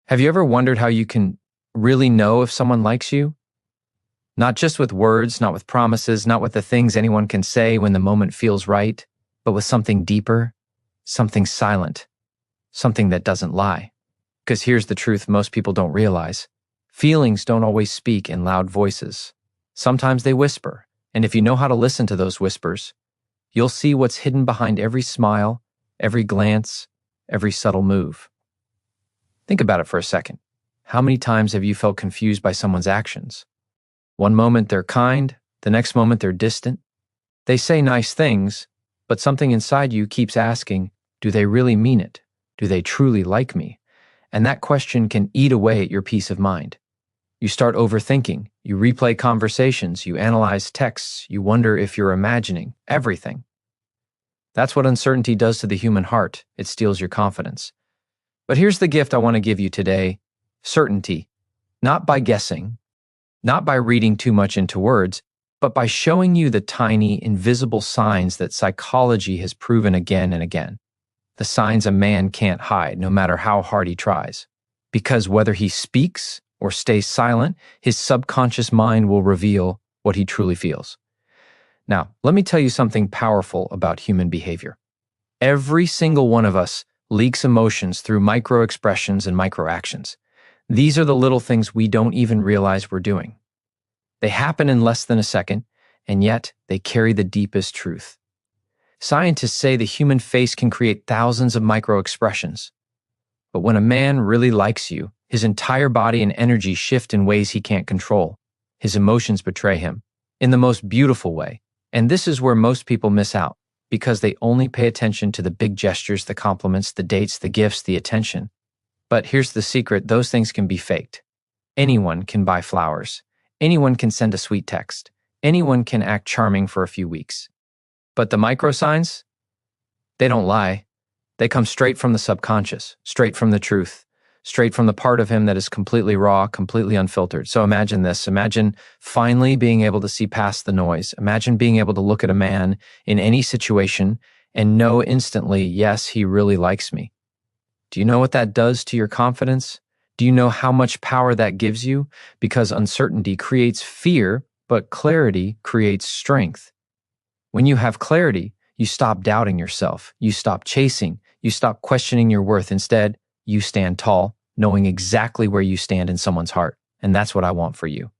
Have you ever wondered how you can really know if someone likes you? Not just with words, not with promises, not with the things anyone can say when the moment feels right, but with something deeper, something silent, something that doesn't lie. Because here's the truth most people don't realize. Feelings don't always speak in loud voices. Sometimes they whisper, and if you know how to listen to those whispers, you'll see what's hidden behind every smile, every glance, every subtle move. Think about it for a second. How many times have you felt confused by someone's actions? One moment they're kind, the next moment they're distant. They say nice things, but something inside you keeps asking, do they really mean it? Do they truly like me? And that question can eat away at your peace of mind. You start overthinking, you replay conversations, you analyze texts, you wonder if you're imagining everything. That's what uncertainty does to the human heart. It steals your confidence. But here's the gift I want to give you today: certainty. Not by guessing, not by reading too much into words, but by showing you the tiny, invisible signs that psychology has proven again and again. The signs a man can't hide, no matter how hard he tries. Because whether he speaks or stays silent, his subconscious mind will reveal what he truly feels. Now, let me tell you something powerful about human behavior. Every single one of us leaks emotions through micro-expressions and micro-actions. These are the little things we don't even realize we're doing. They happen in less than a second, and yet they carry the deepest truth. Scientists say the human face can create thousands of micro-expressions. But when a man really likes you, his entire body and energy shift in ways he can't control. His emotions betray him, in the most beautiful way. And this is where most people miss out, because they only pay attention to the big gestures, the compliments, the dates, the gifts, the attention. But here's the secret: those things can be faked. Anyone can buy flowers. Anyone can send a sweet text. Anyone can act charming for a few weeks. But the microsigns, they don't lie. They come straight from the subconscious, straight from the truth, straight from the part of him that is completely raw, completely unfiltered. So imagine this. Imagine finally being able to see past the noise. Imagine being able to look at a man in any situation and know instantly, yes, he really likes me. Do you know what that does to your confidence? Do you know how much power that gives you? Because uncertainty creates fear, but clarity creates strength. When you have clarity, you stop doubting yourself. You stop chasing. You stop questioning your worth. Instead, you stand tall, knowing exactly where you stand in someone's heart. And that's what I want for you.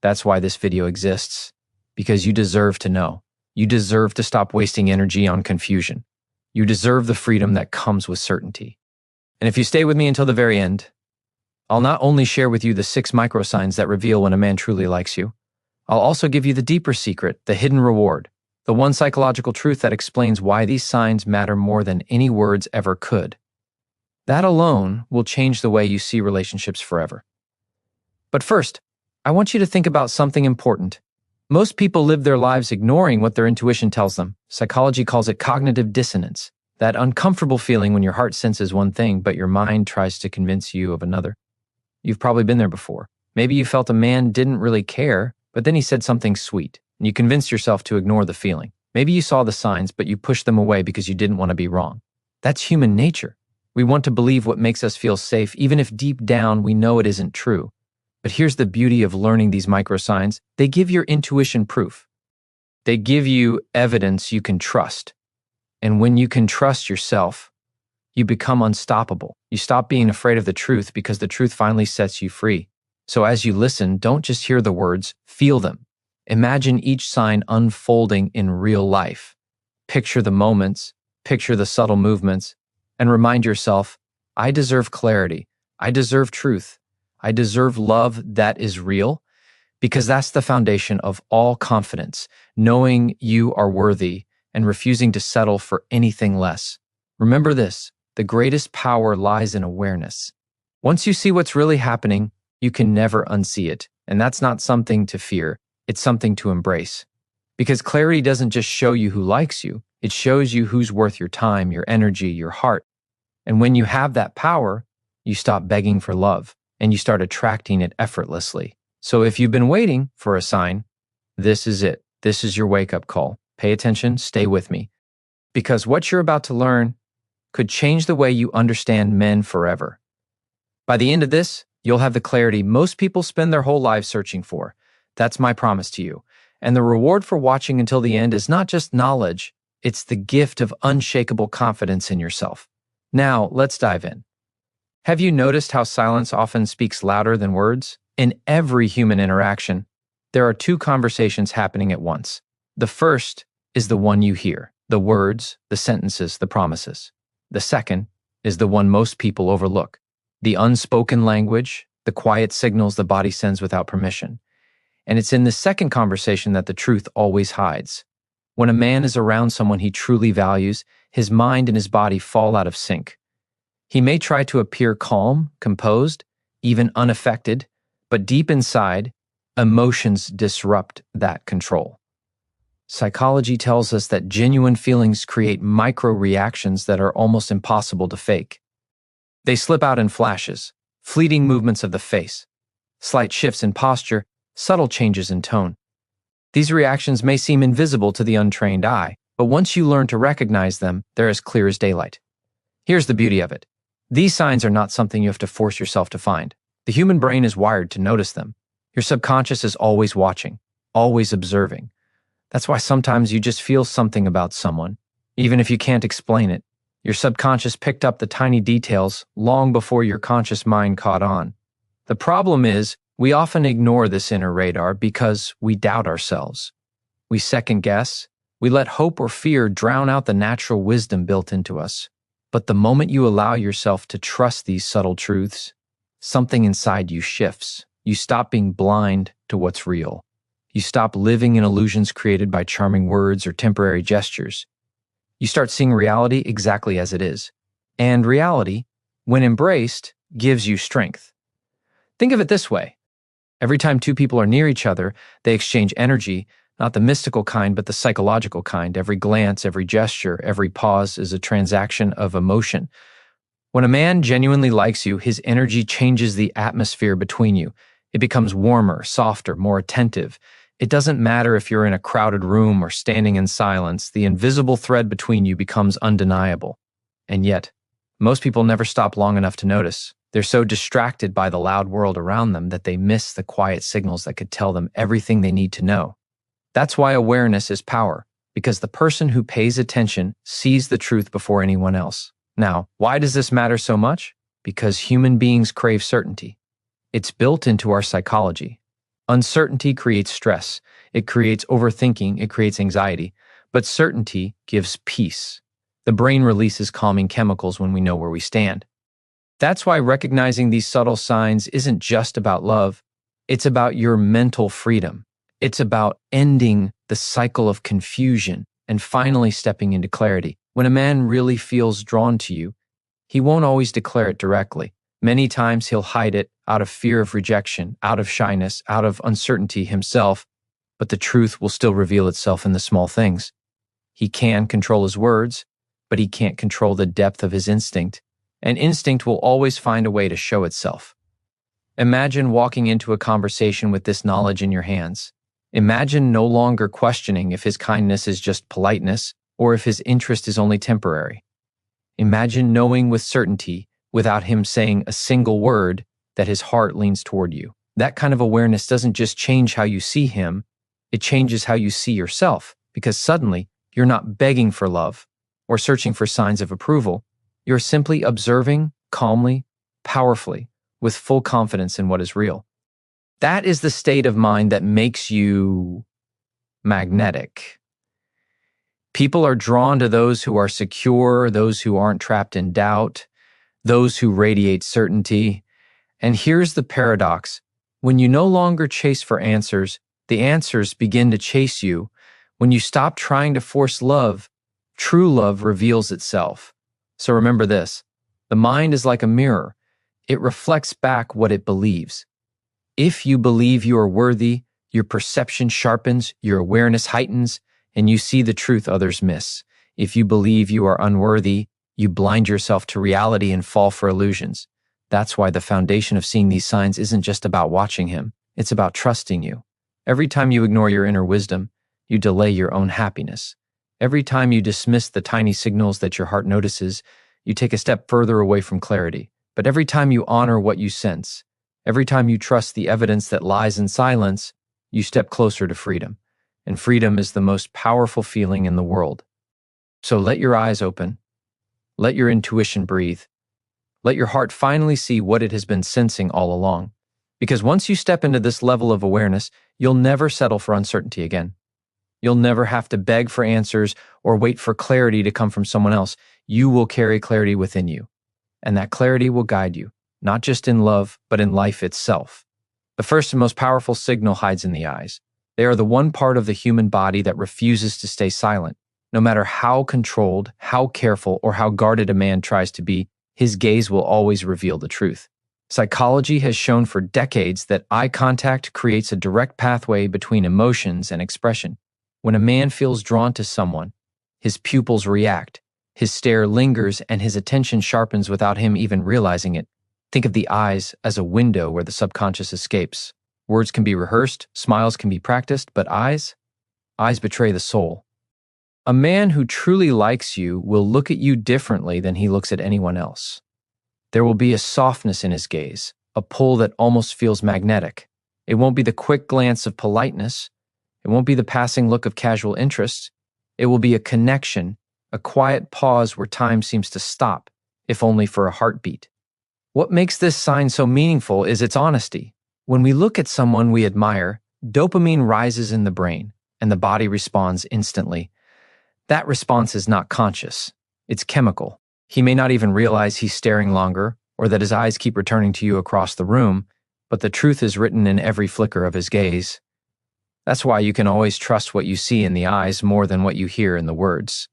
That's why this video exists. Because you deserve to know. You deserve to stop wasting energy on confusion. You deserve the freedom that comes with certainty. And if you stay with me until the very end, I'll not only share with you the 6 microsigns that reveal when a man truly likes you, I'll also give you the deeper secret, the hidden reward, the one psychological truth that explains why these signs matter more than any words ever could. That alone will change the way you see relationships forever. But first, I want you to think about something important. Most people live their lives ignoring what their intuition tells them. Psychology calls it cognitive dissonance, that uncomfortable feeling when your heart senses one thing, but your mind tries to convince you of another. You've probably been there before. Maybe you felt a man didn't really care, but then he said something sweet, and you convinced yourself to ignore the feeling. Maybe you saw the signs, but you pushed them away because you didn't want to be wrong. That's human nature. We want to believe what makes us feel safe, even if deep down we know it isn't true. But here's the beauty of learning these microsigns. They give your intuition proof. They give you evidence you can trust. And when you can trust yourself, you become unstoppable. You stop being afraid of the truth because the truth finally sets you free. So as you listen, don't just hear the words, feel them. Imagine each sign unfolding in real life. Picture the moments, picture the subtle movements, and remind yourself, I deserve clarity. I deserve truth. I deserve love that is real, because that's the foundation of all confidence, knowing you are worthy and refusing to settle for anything less. Remember this, the greatest power lies in awareness. Once you see what's really happening, you can never unsee it. And that's not something to fear, it's something to embrace. Because clarity doesn't just show you who likes you, it shows you who's worth your time, your energy, your heart. And when you have that power, you stop begging for love and you start attracting it effortlessly. So if you've been waiting for a sign, this is it. This is your wake-up call. Pay attention, stay with me. Because what you're about to learn could change the way you understand men forever. By the end of this, you'll have the clarity most people spend their whole lives searching for. That's my promise to you. And the reward for watching until the end is not just knowledge, it's the gift of unshakable confidence in yourself. Now, let's dive in. Have you noticed how silence often speaks louder than words? In every human interaction, there are two conversations happening at once. The first is the one you hear, the words, the sentences, the promises. The second is the one most people overlook, the unspoken language, the quiet signals the body sends without permission. And it's in the second conversation that the truth always hides. When a man is around someone he truly values, his mind and his body fall out of sync. He may try to appear calm, composed, even unaffected, but deep inside, emotions disrupt that control. Psychology tells us that genuine feelings create micro-reactions that are almost impossible to fake. They slip out in flashes, fleeting movements of the face, slight shifts in posture, subtle changes in tone. These reactions may seem invisible to the untrained eye, but once you learn to recognize them, they're as clear as daylight. Here's the beauty of it. These signs are not something you have to force yourself to find. The human brain is wired to notice them. Your subconscious is always watching, always observing. That's why sometimes you just feel something about someone, even if you can't explain it. Your subconscious picked up the tiny details long before your conscious mind caught on. The problem is, we often ignore this inner radar because we doubt ourselves. We second guess. We let hope or fear drown out the natural wisdom built into us. But the moment you allow yourself to trust these subtle truths, something inside you shifts. You stop being blind to what's real. You stop living in illusions created by charming words or temporary gestures. You start seeing reality exactly as it is. And reality, when embraced, gives you strength. Think of it this way. Every time two people are near each other, they exchange energy, not the mystical kind, but the psychological kind. Every glance, every gesture, every pause is a transaction of emotion. When a man genuinely likes you, his energy changes the atmosphere between you. It becomes warmer, softer, more attentive. It doesn't matter if you're in a crowded room or standing in silence, the invisible thread between you becomes undeniable. And yet, most people never stop long enough to notice. They're so distracted by the loud world around them that they miss the quiet signals that could tell them everything they need to know. That's why awareness is power, because the person who pays attention sees the truth before anyone else. Now, why does this matter so much? Because human beings crave certainty. It's built into our psychology. Uncertainty creates stress. It creates overthinking. It creates anxiety. But certainty gives peace. The brain releases calming chemicals when we know where we stand. That's why recognizing these subtle signs isn't just about love. It's about your mental freedom. It's about ending the cycle of confusion and finally stepping into clarity. When a man really feels drawn to you, he won't always declare it directly. Many times he'll hide it out of fear of rejection, out of shyness, out of uncertainty himself, but the truth will still reveal itself in the small things. He can control his words, but he can't control the depth of his instinct, and instinct will always find a way to show itself. Imagine walking into a conversation with this knowledge in your hands. Imagine no longer questioning if his kindness is just politeness or if his interest is only temporary. Imagine knowing with certainty, without him saying a single word, that his heart leans toward you. That kind of awareness doesn't just change how you see him, it changes how you see yourself, because suddenly you're not begging for love or searching for signs of approval. You're simply observing calmly, powerfully, with full confidence in what is real. That is the state of mind that makes you magnetic. People are drawn to those who are secure, those who aren't trapped in doubt, those who radiate certainty. And here's the paradox. When you no longer chase for answers, the answers begin to chase you. When you stop trying to force love, true love reveals itself. So remember this, the mind is like a mirror. It reflects back what it believes. If you believe you are worthy, your perception sharpens, your awareness heightens, and you see the truth others miss. If you believe you are unworthy, you blind yourself to reality and fall for illusions. That's why the foundation of seeing these signs isn't just about watching him, it's about trusting you. Every time you ignore your inner wisdom, you delay your own happiness. Every time you dismiss the tiny signals that your heart notices, you take a step further away from clarity. But every time you honor what you sense, every time you trust the evidence that lies in silence, you step closer to freedom. And freedom is the most powerful feeling in the world. So let your eyes open. Let your intuition breathe. Let your heart finally see what it has been sensing all along. Because once you step into this level of awareness, you'll never settle for uncertainty again. You'll never have to beg for answers or wait for clarity to come from someone else. You will carry clarity within you. And that clarity will guide you, not just in love, but in life itself. The first and most powerful signal hides in the eyes. They are the one part of the human body that refuses to stay silent. No matter how controlled, how careful, or how guarded a man tries to be, his gaze will always reveal the truth. Psychology has shown for decades that eye contact creates a direct pathway between emotions and expression. When a man feels drawn to someone, his pupils react, his stare lingers, and his attention sharpens without him even realizing it. Think of the eyes as a window where the subconscious escapes. Words can be rehearsed, smiles can be practiced, but eyes betray the soul. A man who truly likes you will look at you differently than he looks at anyone else. There will be a softness in his gaze, a pull that almost feels magnetic. It won't be the quick glance of politeness. It won't be the passing look of casual interest. It will be a connection, a quiet pause where time seems to stop, if only for a heartbeat. What makes this sign so meaningful is its honesty. When we look at someone we admire, dopamine rises in the brain, and the body responds instantly. That response is not conscious. It's chemical. He may not even realize he's staring longer, or that his eyes keep returning to you across the room, but the truth is written in every flicker of his gaze. That's why you can always trust what you see in the eyes more than what you hear in the words.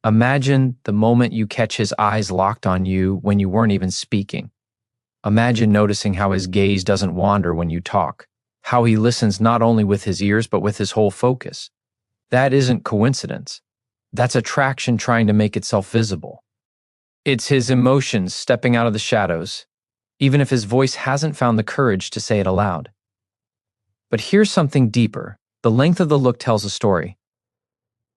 Imagine the moment you catch his eyes locked on you when you weren't even speaking. Imagine noticing how his gaze doesn't wander when you talk, how he listens not only with his ears but with his whole focus. That isn't coincidence. That's attraction trying to make itself visible. It's his emotions stepping out of the shadows, even if his voice hasn't found the courage to say it aloud. But here's something deeper. The length of the look tells a story.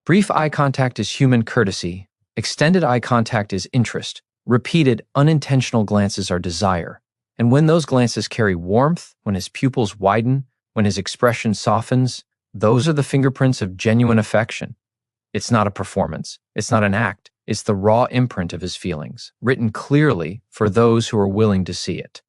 Brief eye contact is human courtesy. Extended eye contact is interest. Repeated, unintentional glances are desire. And when those glances carry warmth, when his pupils widen, when his expression softens, those are the fingerprints of genuine affection. It's not a performance. It's not an act. It's the raw imprint of his feelings, written clearly for those who are willing to see it.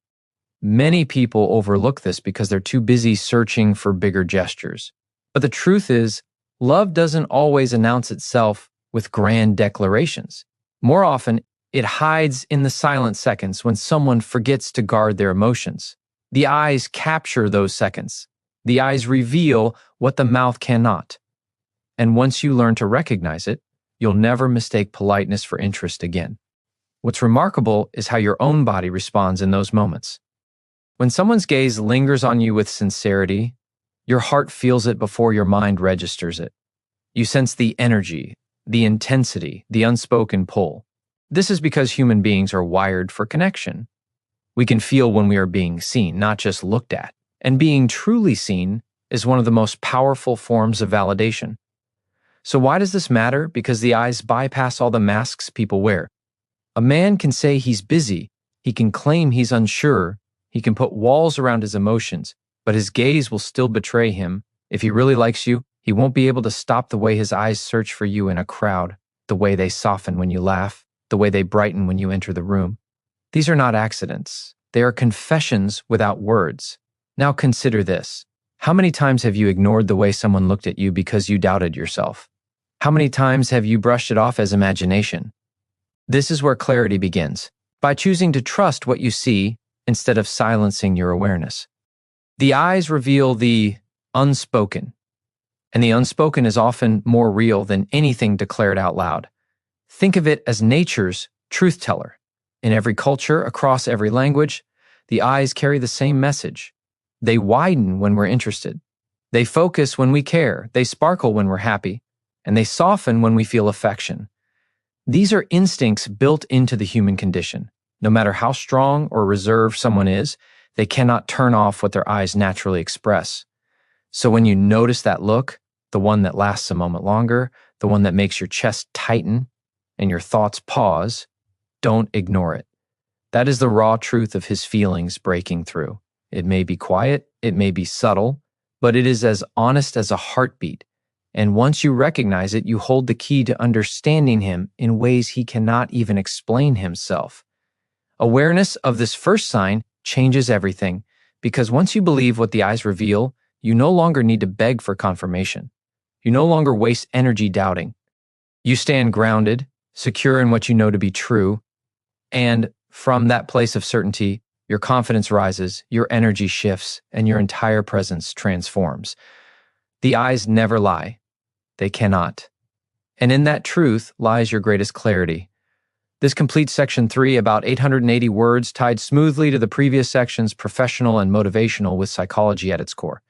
Many people overlook this because they're too busy searching for bigger gestures. But the truth is, love doesn't always announce itself with grand declarations. More often, it hides in the silent seconds when someone forgets to guard their emotions. The eyes capture those seconds. The eyes reveal what the mouth cannot. And once you learn to recognize it, you'll never mistake politeness for interest again. What's remarkable is how your own body responds in those moments. When someone's gaze lingers on you with sincerity, your heart feels it before your mind registers it. You sense the energy, the intensity, the unspoken pull. This is because human beings are wired for connection. We can feel when we are being seen, not just looked at. And being truly seen is one of the most powerful forms of validation. So why does this matter? Because the eyes bypass all the masks people wear. A man can say he's busy. He can claim he's unsure. He can put walls around his emotions, but his gaze will still betray him. If he really likes you, he won't be able to stop the way his eyes search for you in a crowd, the way they soften when you laugh, the way they brighten when you enter the room. These are not accidents. They are confessions without words. Now consider this. How many times have you ignored the way someone looked at you because you doubted yourself? How many times have you brushed it off as imagination? This is where clarity begins, by choosing to trust what you see instead of silencing your awareness. The eyes reveal the unspoken, and the unspoken is often more real than anything declared out loud. Think of it as nature's truth teller. In every culture, across every language, the eyes carry the same message. They widen when we're interested. They focus when we care. They sparkle when we're happy. And they soften when we feel affection. These are instincts built into the human condition. No matter how strong or reserved someone is, they cannot turn off what their eyes naturally express. So when you notice that look, the one that lasts a moment longer, the one that makes your chest tighten and your thoughts pause, don't ignore it. That is the raw truth of his feelings breaking through. It may be quiet, it may be subtle, but it is as honest as a heartbeat. And once you recognize it, you hold the key to understanding him in ways he cannot even explain himself. Awareness of this first sign changes everything, because once you believe what the eyes reveal, you no longer need to beg for confirmation. You no longer waste energy doubting. You stand grounded, secure in what you know to be true, and from that place of certainty, your confidence rises, your energy shifts, and your entire presence transforms. The eyes never lie. They cannot. And in that truth lies your greatest clarity. This completes section 3, about 880 words tied smoothly to the previous sections, professional and motivational, with psychology at its core.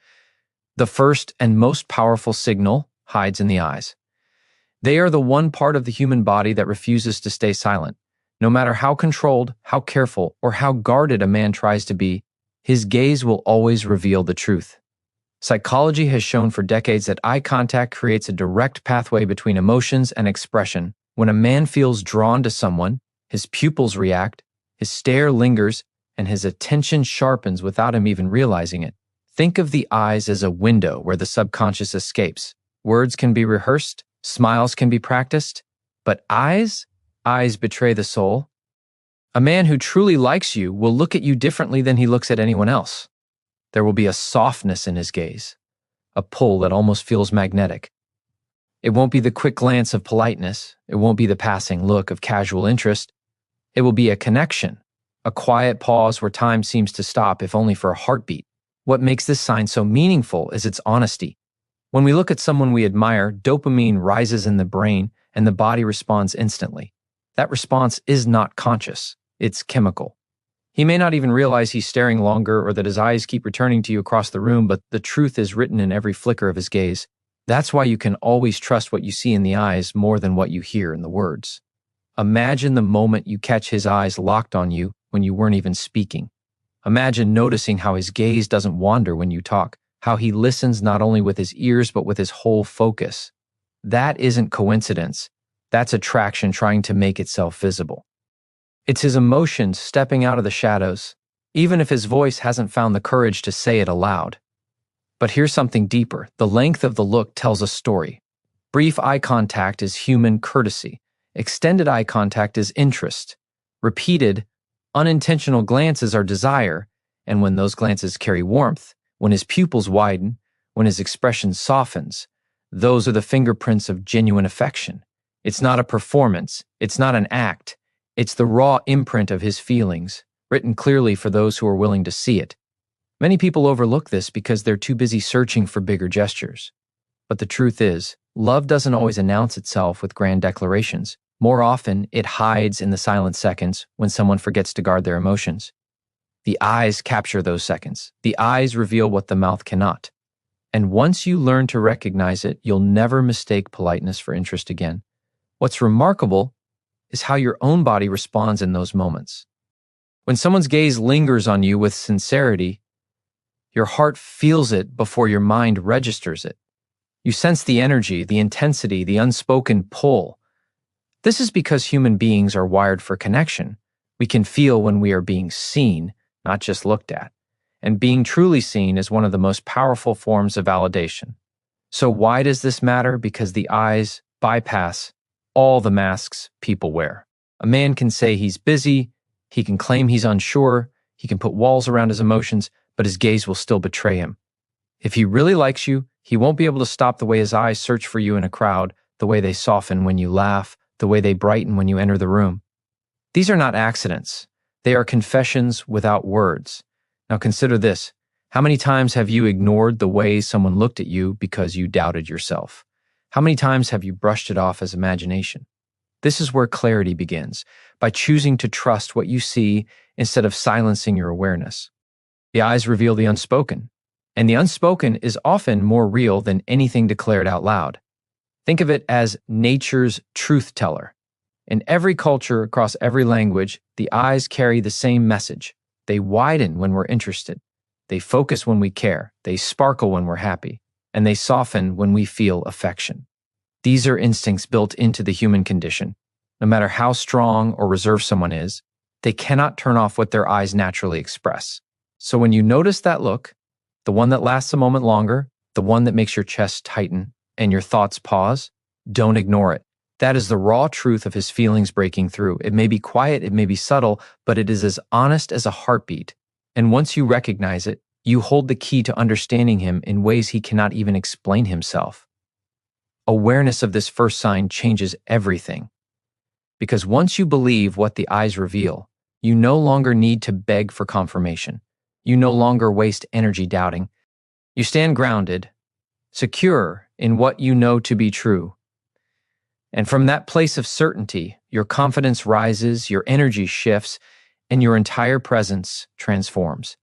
The first and most powerful signal hides in the eyes. They are the one part of the human body that refuses to stay silent. No matter how controlled, how careful, or how guarded a man tries to be, his gaze will always reveal the truth. Psychology has shown for decades that eye contact creates a direct pathway between emotions and expression. When a man feels drawn to someone, his pupils react, his stare lingers, and his attention sharpens without him even realizing it. Think of the eyes as a window where the subconscious escapes. Words can be rehearsed, smiles can be practiced, but eyes betray the soul. A man who truly likes you will look at you differently than he looks at anyone else. There will be a softness in his gaze, a pull that almost feels magnetic. It won't be the quick glance of politeness. It won't be the passing look of casual interest. It will be a connection, a quiet pause where time seems to stop, if only for a heartbeat. What makes this sign so meaningful is its honesty. When we look at someone we admire, dopamine rises in the brain and the body responds instantly. That response is not conscious. It's chemical. He may not even realize he's staring longer or that his eyes keep returning to you across the room, but the truth is written in every flicker of his gaze. That's why you can always trust what you see in the eyes more than what you hear in the words. Imagine the moment you catch his eyes locked on you when you weren't even speaking. Imagine noticing how his gaze doesn't wander when you talk, how he listens not only with his ears but with his whole focus. That isn't coincidence. That's attraction trying to make itself visible. It's his emotions stepping out of the shadows, even if his voice hasn't found the courage to say it aloud. But here's something deeper. The length of the look tells a story. Brief eye contact is human courtesy. Extended eye contact is interest. Repeated, unintentional glances are desire, and when those glances carry warmth, when his pupils widen, when his expression softens, those are the fingerprints of genuine affection. It's not a performance. It's not an act. It's the raw imprint of his feelings, written clearly for those who are willing to see it. Many people overlook this because they're too busy searching for bigger gestures. But the truth is, love doesn't always announce itself with grand declarations. More often, it hides in the silent seconds when someone forgets to guard their emotions. The eyes capture those seconds. The eyes reveal what the mouth cannot. And once you learn to recognize it, you'll never mistake politeness for interest again. What's remarkable is how your own body responds in those moments. When someone's gaze lingers on you with sincerity, your heart feels it before your mind registers it. You sense the energy, the intensity, the unspoken pull. This is because human beings are wired for connection. We can feel when we are being seen, not just looked at. And being truly seen is one of the most powerful forms of validation. So why does this matter? Because the eyes bypass all the masks people wear. A man can say he's busy, he can claim he's unsure, he can put walls around his emotions, but his gaze will still betray him. If he really likes you, he won't be able to stop the way his eyes search for you in a crowd, the way they soften when you laugh, the way they brighten when you enter the room. These are not accidents. They are confessions without words. Now consider this. How many times have you ignored the way someone looked at you because you doubted yourself? How many times have you brushed it off as imagination? This is where clarity begins, by choosing to trust what you see instead of silencing your awareness. The eyes reveal the unspoken, and the unspoken is often more real than anything declared out loud. Think of it as nature's truth teller. In every culture, across every language, the eyes carry the same message. They widen when we're interested. They focus when we care. They sparkle when we're happy. And they soften when we feel affection. These are instincts built into the human condition. No matter how strong or reserved someone is, they cannot turn off what their eyes naturally express. So when you notice that look, the one that lasts a moment longer, the one that makes your chest tighten and your thoughts pause, don't ignore it. That is the raw truth of his feelings breaking through. It may be quiet, it may be subtle, but it is as honest as a heartbeat. And once you recognize it, you hold the key to understanding him in ways he cannot even explain himself. Awareness of this first sign changes everything. Because once you believe what the eyes reveal, you no longer need to beg for confirmation. You no longer waste energy doubting. You stand grounded, secure in what you know to be true. And from that place of certainty, your confidence rises, your energy shifts, and your entire presence transforms.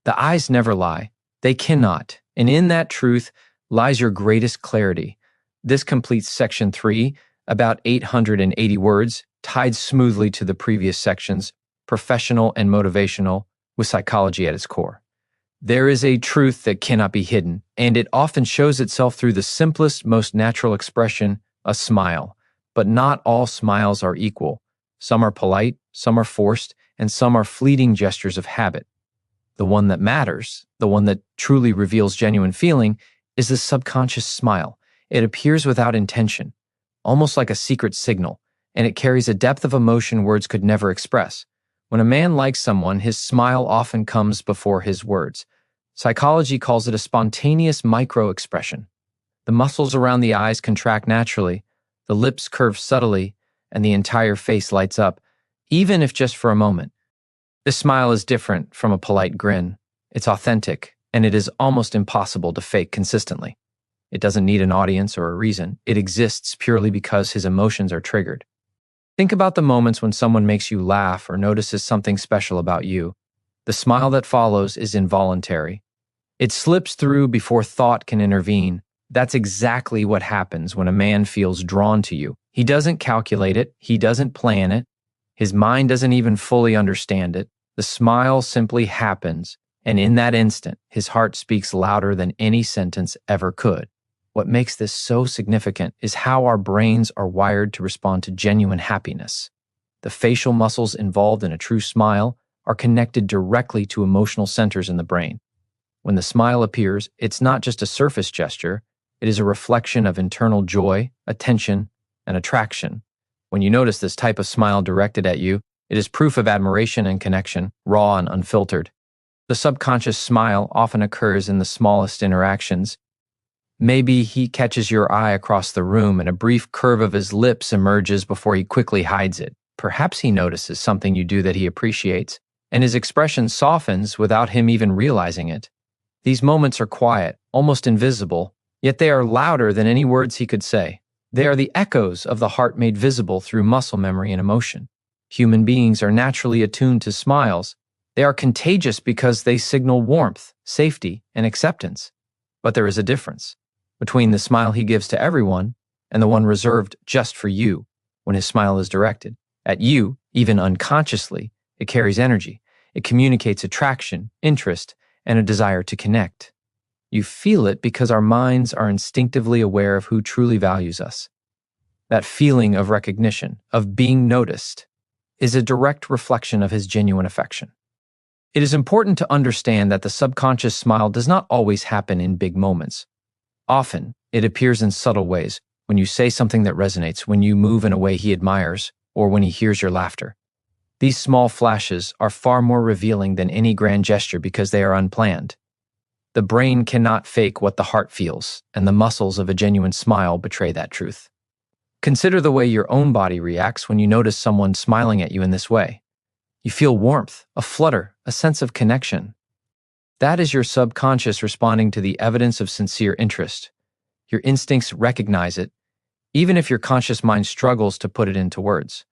The eyes never lie. They cannot. And in that truth lies your greatest clarity. This completes section 3, about 880 words, tied smoothly to the previous sections, professional and motivational, with psychology at its core. There is a truth that cannot be hidden, and it often shows itself through the simplest, most natural expression, a smile. But not all smiles are equal. Some are polite, some are forced, and some are fleeting gestures of habit. The one that matters, the one that truly reveals genuine feeling, is the subconscious smile. It appears without intention, almost like a secret signal, and it carries a depth of emotion words could never express. When a man likes someone, his smile often comes before his words. Psychology calls it a spontaneous micro-expression. The muscles around the eyes contract naturally, the lips curve subtly, and the entire face lights up, even if just for a moment. This smile is different from a polite grin. It's authentic, and it is almost impossible to fake consistently. It doesn't need an audience or a reason. It exists purely because his emotions are triggered. Think about the moments when someone makes you laugh or notices something special about you. The smile that follows is involuntary. It slips through before thought can intervene. That's exactly what happens when a man feels drawn to you. He doesn't calculate it. He doesn't plan it. His mind doesn't even fully understand it. The smile simply happens, and in that instant, his heart speaks louder than any sentence ever could. What makes this so significant is how our brains are wired to respond to genuine happiness. The facial muscles involved in a true smile are connected directly to emotional centers in the brain. When the smile appears, it's not just a surface gesture, it is a reflection of internal joy, attention, and attraction. When you notice this type of smile directed at you, it is proof of admiration and connection, raw and unfiltered. The subconscious smile often occurs in the smallest interactions. Maybe he catches your eye across the room and a brief curve of his lips emerges before he quickly hides it. Perhaps he notices something you do that he appreciates, and his expression softens without him even realizing it. These moments are quiet, almost invisible, yet they are louder than any words he could say. They are the echoes of the heart made visible through muscle memory and emotion. Human beings are naturally attuned to smiles. They are contagious because they signal warmth, safety, and acceptance. But there is a difference between the smile he gives to everyone and the one reserved just for you. When his smile is directed at you, even unconsciously, it carries energy. It communicates attraction, interest, and a desire to connect. You feel it because our minds are instinctively aware of who truly values us. That feeling of recognition, of being noticed, is a direct reflection of his genuine affection. It is important to understand that the subconscious smile does not always happen in big moments. Often, it appears in subtle ways, when you say something that resonates, when you move in a way he admires, or when he hears your laughter. These small flashes are far more revealing than any grand gesture because they are unplanned. The brain cannot fake what the heart feels, and the muscles of a genuine smile betray that truth. Consider the way your own body reacts when you notice someone smiling at you in this way. You feel warmth, a flutter, a sense of connection. That is your subconscious responding to the evidence of sincere interest. Your instincts recognize it, even if your conscious mind struggles to put it into words.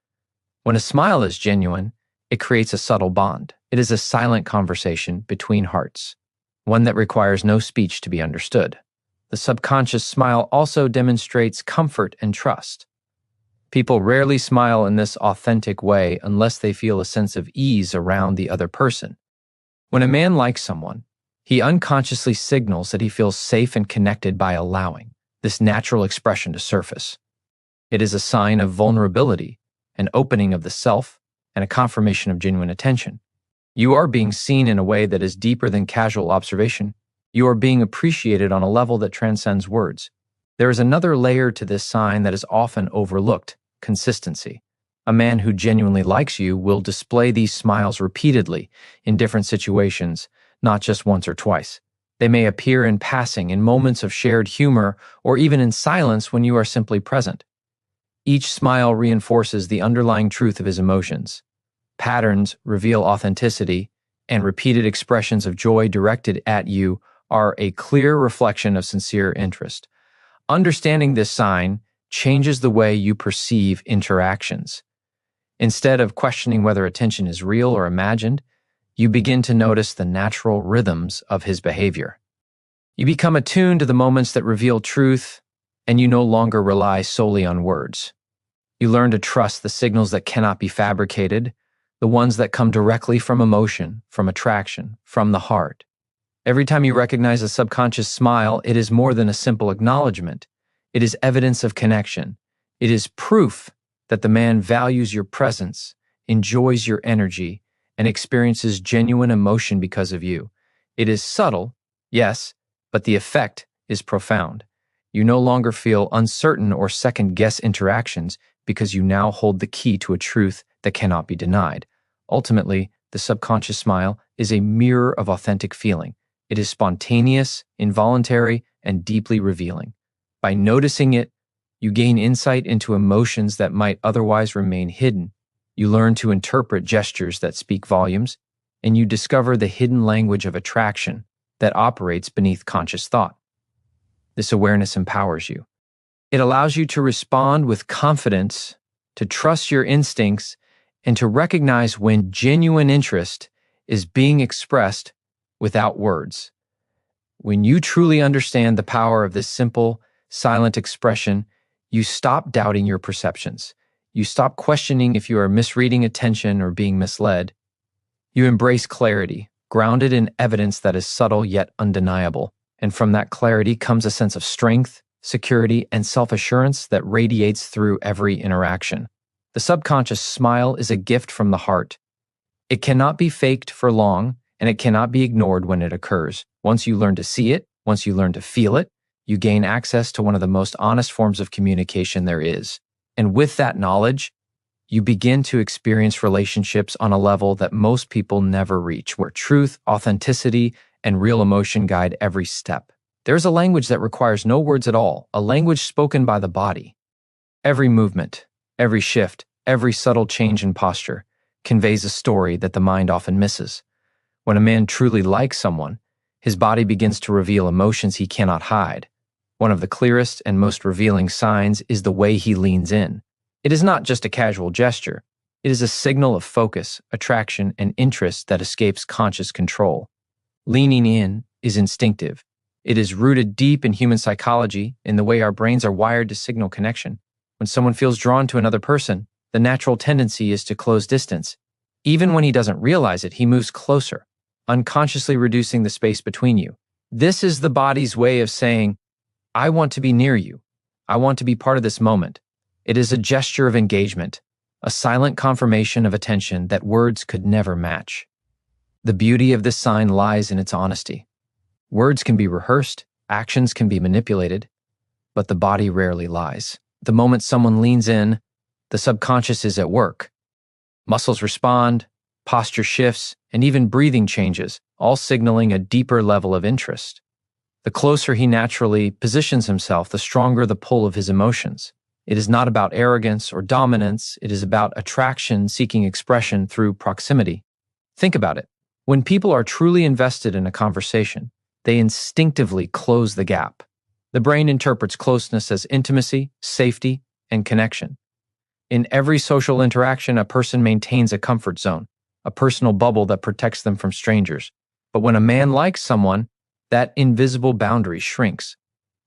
When a smile is genuine, it creates a subtle bond. It is a silent conversation between hearts, one that requires no speech to be understood. The subconscious smile also demonstrates comfort and trust. People rarely smile in this authentic way unless they feel a sense of ease around the other person. When a man likes someone, he unconsciously signals that he feels safe and connected by allowing this natural expression to surface. It is a sign of vulnerability, an opening of the self, and a confirmation of genuine attention. You are being seen in a way that is deeper than casual observation. You are being appreciated on a level that transcends words. There is another layer to this sign that is often overlooked: consistency. A man who genuinely likes you will display these smiles repeatedly in different situations, not just once or twice. They may appear in passing, in moments of shared humor, or even in silence when you are simply present. Each smile reinforces the underlying truth of his emotions. Patterns reveal authenticity, and repeated expressions of joy directed at you are a clear reflection of sincere interest. Understanding this sign changes the way you perceive interactions. Instead of questioning whether attention is real or imagined, you begin to notice the natural rhythms of his behavior. You become attuned to the moments that reveal truth, and you no longer rely solely on words. You learn to trust the signals that cannot be fabricated, the ones that come directly from emotion, from attraction, from the heart. Every time you recognize a subconscious smile, it is more than a simple acknowledgement. It is evidence of connection. It is proof that the man values your presence, enjoys your energy, and experiences genuine emotion because of you. It is subtle, yes, but the effect is profound. You no longer feel uncertain or second-guess interactions because you now hold the key to a truth that cannot be denied. Ultimately, the subconscious smile is a mirror of authentic feeling. It is spontaneous, involuntary, and deeply revealing. By noticing it, you gain insight into emotions that might otherwise remain hidden. You learn to interpret gestures that speak volumes, and you discover the hidden language of attraction that operates beneath conscious thought. This awareness empowers you. It allows you to respond with confidence, to trust your instincts, and to recognize when genuine interest is being expressed without words. When you truly understand the power of this simple, silent expression, you stop doubting your perceptions. You stop questioning if you are misreading attention or being misled. You embrace clarity, grounded in evidence that is subtle yet undeniable. And from that clarity comes a sense of strength, security, and self-assurance that radiates through every interaction. The subconscious smile is a gift from the heart. It cannot be faked for long, and it cannot be ignored when it occurs. Once you learn to see it, once you learn to feel it, you gain access to one of the most honest forms of communication there is. And with that knowledge, you begin to experience relationships on a level that most people never reach, where truth, authenticity, and real emotion guide every step. There's a language that requires no words at all, a language spoken by the body. Every movement, every shift, every subtle change in posture conveys a story that the mind often misses. When a man truly likes someone, his body begins to reveal emotions he cannot hide. One of the clearest and most revealing signs is the way he leans in. It is not just a casual gesture. It is a signal of focus, attraction, and interest that escapes conscious control. Leaning in is instinctive. It is rooted deep in human psychology, in the way our brains are wired to signal connection. When someone feels drawn to another person, the natural tendency is to close distance. Even when he doesn't realize it, he moves closer, unconsciously reducing the space between you. This is the body's way of saying, I want to be near you. I want to be part of this moment. It is a gesture of engagement, a silent confirmation of attention that words could never match. The beauty of this sign lies in its honesty. Words can be rehearsed, actions can be manipulated, but the body rarely lies. The moment someone leans in, the subconscious is at work. Muscles respond, posture shifts, and even breathing changes, all signaling a deeper level of interest. The closer he naturally positions himself, the stronger the pull of his emotions. It is not about arrogance or dominance. It is about attraction seeking expression through proximity. Think about it. When people are truly invested in a conversation, they instinctively close the gap. The brain interprets closeness as intimacy, safety, and connection. In every social interaction, a person maintains a comfort zone, a personal bubble that protects them from strangers. But when a man likes someone, that invisible boundary shrinks.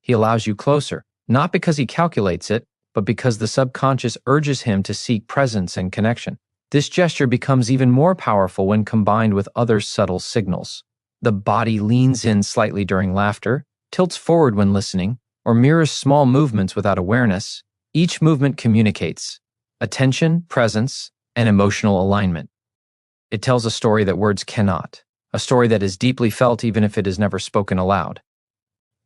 He allows you closer, not because he calculates it, but because the subconscious urges him to seek presence and connection. This gesture becomes even more powerful when combined with other subtle signals. The body leans in slightly during laughter, tilts forward when listening, or mirrors small movements without awareness. Each movement communicates attention, presence, and emotional alignment. It tells a story that words cannot, a story that is deeply felt even if it is never spoken aloud.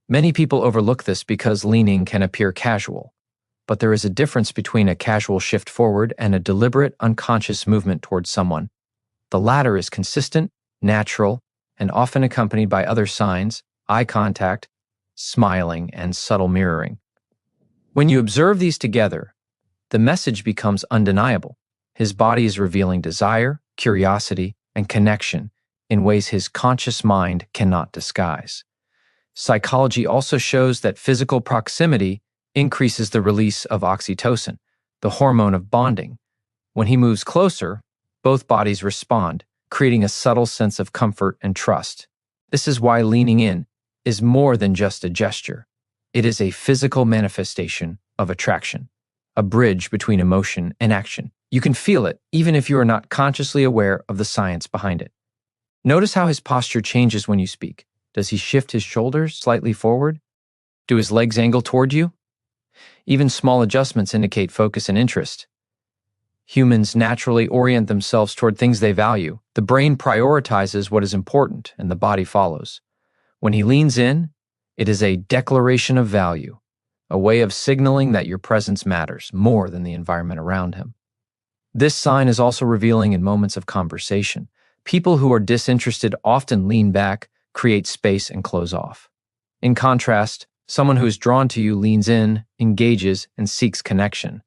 Many people overlook this because leaning can appear casual, but there is a difference between a casual shift forward and a deliberate, unconscious movement towards someone. The latter is consistent, natural, and often accompanied by other signs, eye contact, smiling, and subtle mirroring. When you observe these together, the message becomes undeniable. His body is revealing desire, curiosity, and connection in ways his conscious mind cannot disguise. Psychology also shows that physical proximity increases the release of oxytocin, the hormone of bonding. When he moves closer, both bodies respond, creating a subtle sense of comfort and trust. This is why leaning in is more than just a gesture. It is a physical manifestation of attraction, a bridge between emotion and action. You can feel it even if you are not consciously aware of the science behind it. Notice how his posture changes when you speak. Does he shift his shoulders slightly forward? Do his legs angle toward you? Even small adjustments indicate focus and interest. Humans naturally orient themselves toward things they value. The brain prioritizes what is important, and the body follows. When he leans in, it is a declaration of value, a way of signaling that your presence matters more than the environment around him. This sign is also revealing in moments of conversation. People who are disinterested often lean back, create space, and close off. In contrast, someone who is drawn to you leans in, engages, and seeks connection.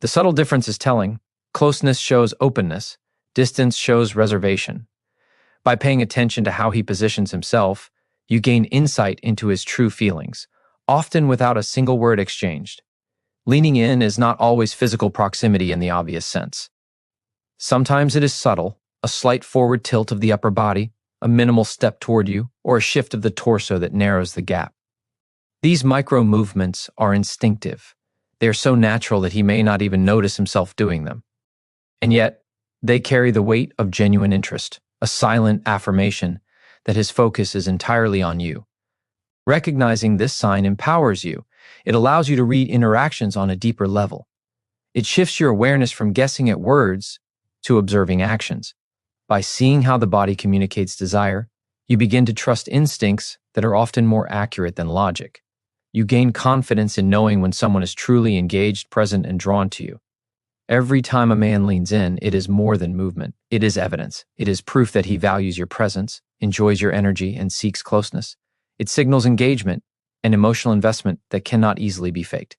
The subtle difference is telling. Closeness shows openness, distance shows reservation. By paying attention to how he positions himself, you gain insight into his true feelings, often without a single word exchanged. Leaning in is not always physical proximity in the obvious sense. Sometimes it is subtle, a slight forward tilt of the upper body, a minimal step toward you, or a shift of the torso that narrows the gap. These micro movements are instinctive. They are so natural that he may not even notice himself doing them. And yet, they carry the weight of genuine interest, a silent affirmation that his focus is entirely on you. Recognizing this sign empowers you. It allows you to read interactions on a deeper level. It shifts your awareness from guessing at words to observing actions. By seeing how the body communicates desire, you begin to trust instincts that are often more accurate than logic. You gain confidence in knowing when someone is truly engaged, present, and drawn to you. Every time a man leans in, it is more than movement. It is evidence. It is proof that he values your presence, enjoys your energy, and seeks closeness. It signals engagement and emotional investment that cannot easily be faked.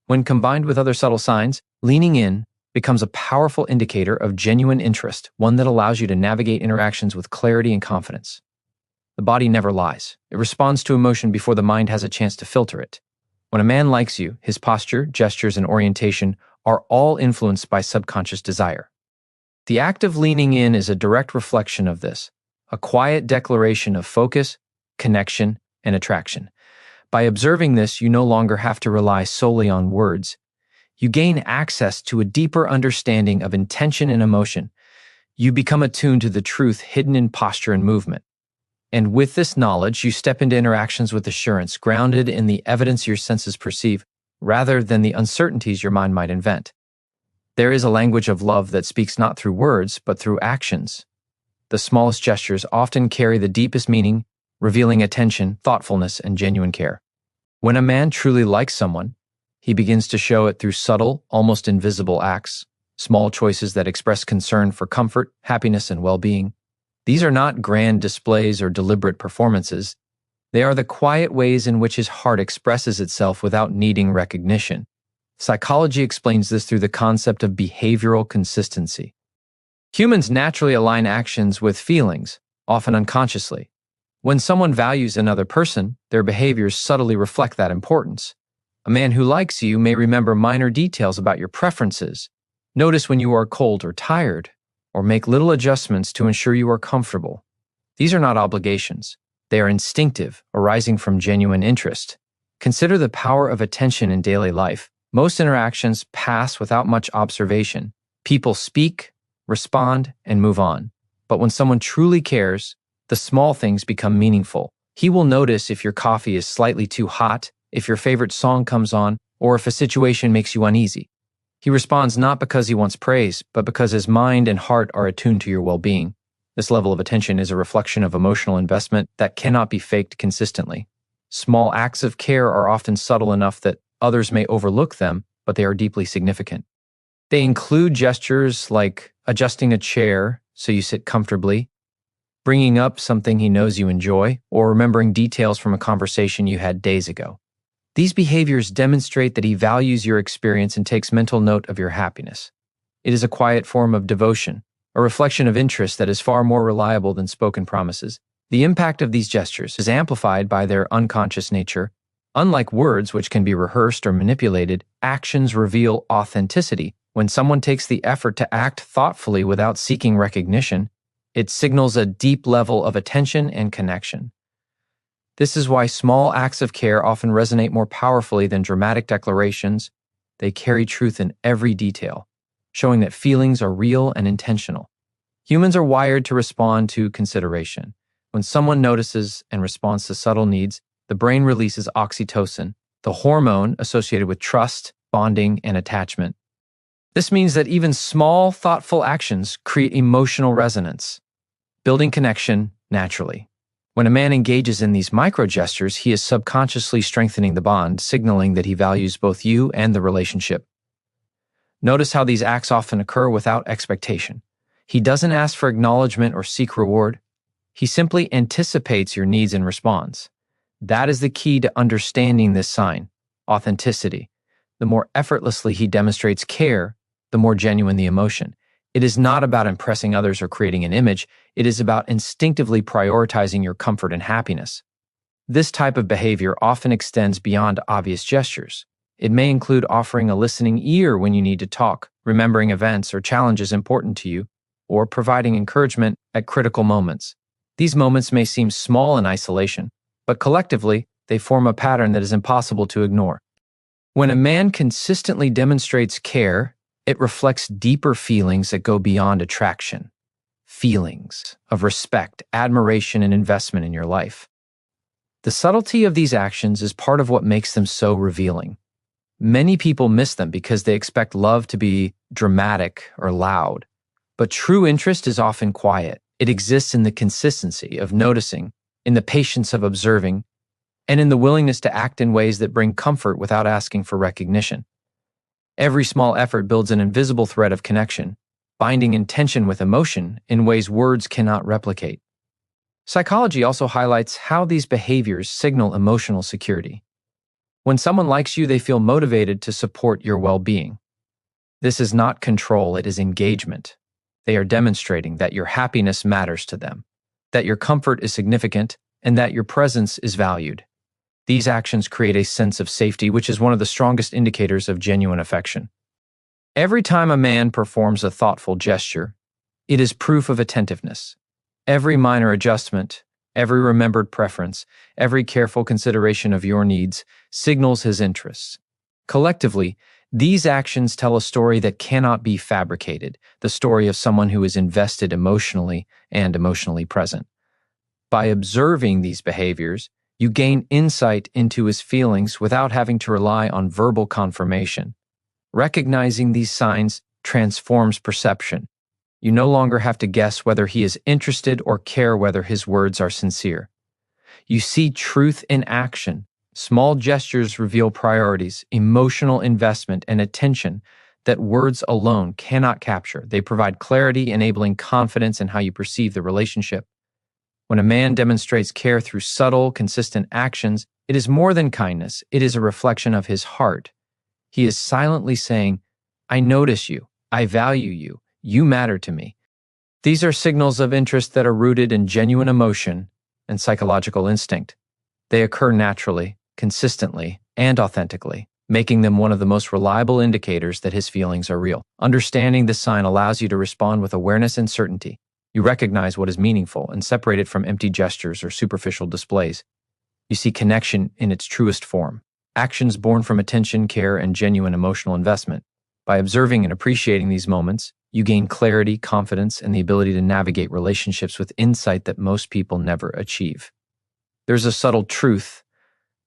When combined with other subtle signs, leaning in becomes a powerful indicator of genuine interest, one that allows you to navigate interactions with clarity and confidence. The body never lies. It responds to emotion before the mind has a chance to filter it. When a man likes you, his posture, gestures, and orientation are all influenced by subconscious desire. The act of leaning in is a direct reflection of this, a quiet declaration of focus, connection, and attraction. By observing this, you no longer have to rely solely on words. You gain access to a deeper understanding of intention and emotion. You become attuned to the truth hidden in posture and movement. And with this knowledge, you step into interactions with assurance, grounded in the evidence your senses perceive, rather than the uncertainties your mind might invent. There is a language of love that speaks not through words, but through actions. The smallest gestures often carry the deepest meaning, revealing attention, thoughtfulness, and genuine care. When a man truly likes someone, he begins to show it through subtle, almost invisible acts, small choices that express concern for comfort, happiness, and well-being. These are not grand displays or deliberate performances. They are the quiet ways in which his heart expresses itself without needing recognition. Psychology explains this through the concept of behavioral consistency. Humans naturally align actions with feelings, often unconsciously. When someone values another person, their behaviors subtly reflect that importance. A man who likes you may remember minor details about your preferences, notice when you are cold or tired, or make little adjustments to ensure you are comfortable. These are not obligations. They are instinctive, arising from genuine interest. Consider the power of attention in daily life. Most interactions pass without much observation. People speak, respond, and move on. But when someone truly cares, the small things become meaningful. He will notice if your coffee is slightly too hot, if your favorite song comes on, or if a situation makes you uneasy. He responds not because he wants praise, but because his mind and heart are attuned to your well-being. This level of attention is a reflection of emotional investment that cannot be faked consistently. Small acts of care are often subtle enough that others may overlook them, but they are deeply significant. They include gestures like adjusting a chair so you sit comfortably, bringing up something he knows you enjoy, or remembering details from a conversation you had days ago. These behaviors demonstrate that he values your experience and takes mental note of your happiness. It is a quiet form of devotion, a reflection of interest that is far more reliable than spoken promises. The impact of these gestures is amplified by their unconscious nature. Unlike words, which can be rehearsed or manipulated, actions reveal authenticity. When someone takes the effort to act thoughtfully without seeking recognition, it signals a deep level of attention and connection. This is why small acts of care often resonate more powerfully than dramatic declarations. They carry truth in every detail, showing that feelings are real and intentional. Humans are wired to respond to consideration. When someone notices and responds to subtle needs, the brain releases oxytocin, the hormone associated with trust, bonding, and attachment. This means that even small, thoughtful actions create emotional resonance, building connection naturally. When a man engages in these micro-gestures, he is subconsciously strengthening the bond, signaling that he values both you and the relationship. Notice how these acts often occur without expectation. He doesn't ask for acknowledgement or seek reward. He simply anticipates your needs and responds. That is the key to understanding this sign, authenticity. The more effortlessly he demonstrates care, the more genuine the emotion. It is not about impressing others or creating an image. It is about instinctively prioritizing your comfort and happiness. This type of behavior often extends beyond obvious gestures. It may include offering a listening ear when you need to talk, remembering events or challenges important to you, or providing encouragement at critical moments. These moments may seem small in isolation, but collectively, they form a pattern that is impossible to ignore. When a man consistently demonstrates care, it reflects deeper feelings that go beyond attraction. Feelings of respect, admiration, and investment in your life. The subtlety of these actions is part of what makes them so revealing. Many people miss them because they expect love to be dramatic or loud. But true interest is often quiet. It exists in the consistency of noticing, in the patience of observing, and in the willingness to act in ways that bring comfort without asking for recognition. Every small effort builds an invisible thread of connection, binding intention with emotion in ways words cannot replicate. Psychology also highlights how these behaviors signal emotional security. When someone likes you, they feel motivated to support your well-being. This is not control, it is engagement. They are demonstrating that your happiness matters to them, that your comfort is significant, and that your presence is valued. These actions create a sense of safety, which is one of the strongest indicators of genuine affection. Every time a man performs a thoughtful gesture, it is proof of attentiveness. Every minor adjustment, every remembered preference, every careful consideration of your needs signals his interests. Collectively, these actions tell a story that cannot be fabricated, the story of someone who is invested emotionally and emotionally present. By observing these behaviors, you gain insight into his feelings without having to rely on verbal confirmation. Recognizing these signs transforms perception. You no longer have to guess whether he is interested or care whether his words are sincere. You see truth in action. Small gestures reveal priorities, emotional investment, and attention that words alone cannot capture. They provide clarity, enabling confidence in how you perceive the relationship. When a man demonstrates care through subtle, consistent actions, it is more than kindness. It is a reflection of his heart. He is silently saying, I notice you, I value you, you matter to me. These are signals of interest that are rooted in genuine emotion and psychological instinct. They occur naturally, consistently, and authentically, making them one of the most reliable indicators that his feelings are real. Understanding this sign allows you to respond with awareness and certainty. You recognize what is meaningful and separate it from empty gestures or superficial displays. You see connection in its truest form, actions born from attention, care, and genuine emotional investment. By observing and appreciating these moments, you gain clarity, confidence, and the ability to navigate relationships with insight that most people never achieve. There's a subtle truth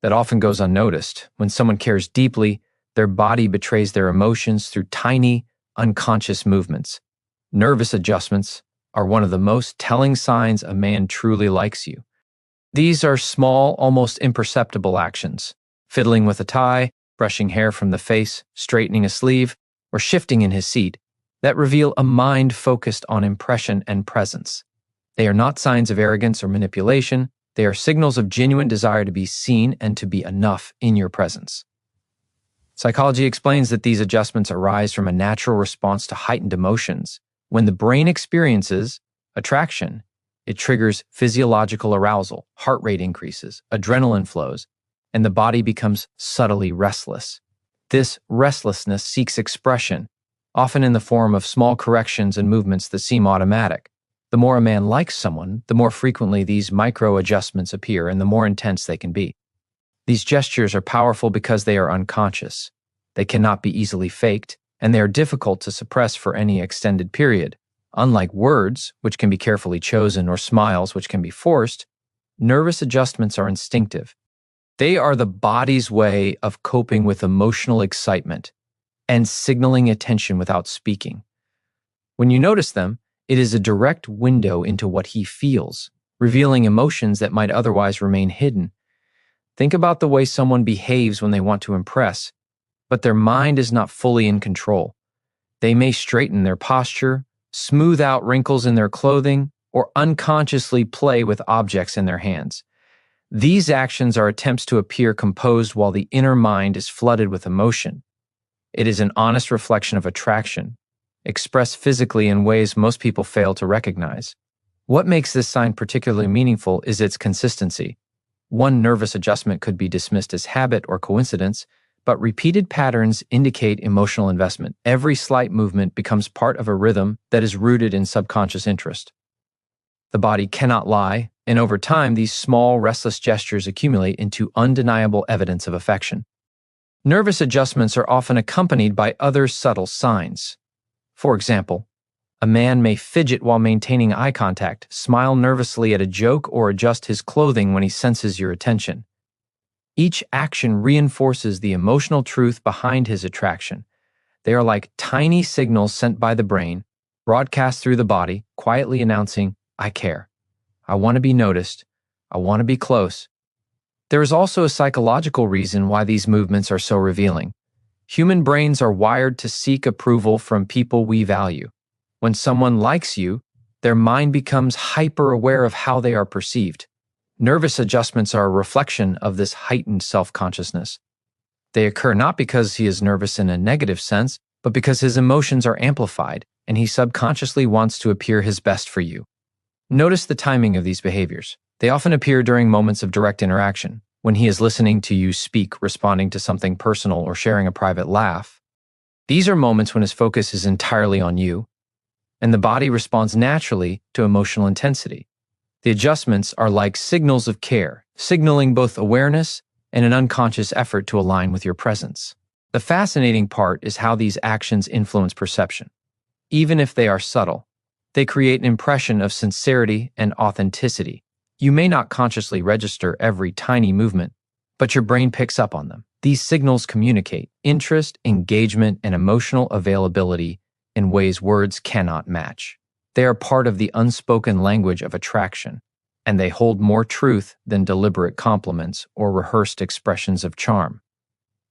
that often goes unnoticed. When someone cares deeply, Their body betrays their emotions through tiny, unconscious movements. Nervous adjustments are one of the most telling signs a man truly likes you. These are small, almost imperceptible actions. Fiddling with a tie, brushing hair from the face, straightening a sleeve, or shifting in his seat that reveal a mind focused on impression and presence. They are not signs of arrogance or manipulation. They are signals of genuine desire to be seen and to be enough in your presence. Psychology explains that these adjustments arise from a natural response to heightened emotions. When the brain experiences attraction, it triggers physiological arousal, heart rate increases, adrenaline flows, and the body becomes subtly restless. This restlessness seeks expression, often in the form of small corrections and movements that seem automatic. The more a man likes someone, the more frequently these micro-adjustments appear and the more intense they can be. These gestures are powerful because they are unconscious. They cannot be easily faked, and they are difficult to suppress for any extended period. Unlike words, which can be carefully chosen, or smiles, which can be forced, nervous adjustments are instinctive. They are the body's way of coping with emotional excitement and signaling attention without speaking. When you notice them, it is a direct window into what he feels, revealing emotions that might otherwise remain hidden. Think about the way someone behaves when they want to impress, but their mind is not fully in control. They may straighten their posture, smooth out wrinkles in their clothing, or unconsciously play with objects in their hands. These actions are attempts to appear composed while the inner mind is flooded with emotion. It is an honest reflection of attraction, expressed physically in ways most people fail to recognize. What makes this sign particularly meaningful is its consistency. One nervous adjustment could be dismissed as habit or coincidence, but repeated patterns indicate emotional investment. Every slight movement becomes part of a rhythm that is rooted in subconscious interest. The body cannot lie, and over time, these small, restless gestures accumulate into undeniable evidence of affection. Nervous adjustments are often accompanied by other subtle signs. For example, a man may fidget while maintaining eye contact, smile nervously at a joke, or adjust his clothing when he senses your attention. Each action reinforces the emotional truth behind his attraction. They are like tiny signals sent by the brain, broadcast through the body, quietly announcing, "I care. I want to be noticed. I want to be close." There is also a psychological reason why these movements are so revealing. Human brains are wired to seek approval from people we value. When someone likes you, their mind becomes hyper-aware of how they are perceived. Nervous adjustments are a reflection of this heightened self-consciousness. They occur not because he is nervous in a negative sense, but because his emotions are amplified and he subconsciously wants to appear his best for you. Notice the timing of these behaviors. They often appear during moments of direct interaction, when he is listening to you speak, responding to something personal, or sharing a private laugh. These are moments when his focus is entirely on you, and the body responds naturally to emotional intensity. The adjustments are like signals of care, signaling both awareness and an unconscious effort to align with your presence. The fascinating part is how these actions influence perception. Even if they are subtle, they create an impression of sincerity and authenticity. You may not consciously register every tiny movement, but your brain picks up on them. These signals communicate interest, engagement, and emotional availability in ways words cannot match. They are part of the unspoken language of attraction, and they hold more truth than deliberate compliments or rehearsed expressions of charm.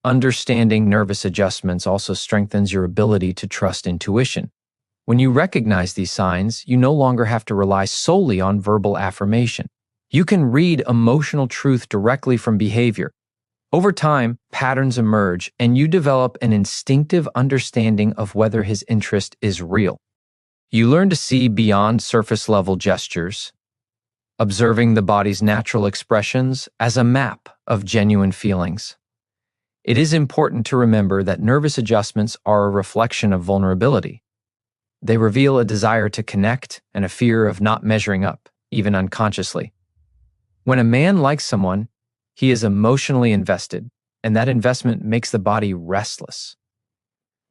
Understanding nervous adjustments also strengthens your ability to trust intuition. When you recognize these signs, you no longer have to rely solely on verbal affirmation. You can read emotional truth directly from behavior. Over time, patterns emerge, and you develop an instinctive understanding of whether his interest is real. You learn to see beyond surface-level gestures, observing the body's natural expressions as a map of genuine feelings. It is important to remember that nervous adjustments are a reflection of vulnerability. They reveal a desire to connect and a fear of not measuring up, even unconsciously. When a man likes someone, he is emotionally invested, and that investment makes the body restless.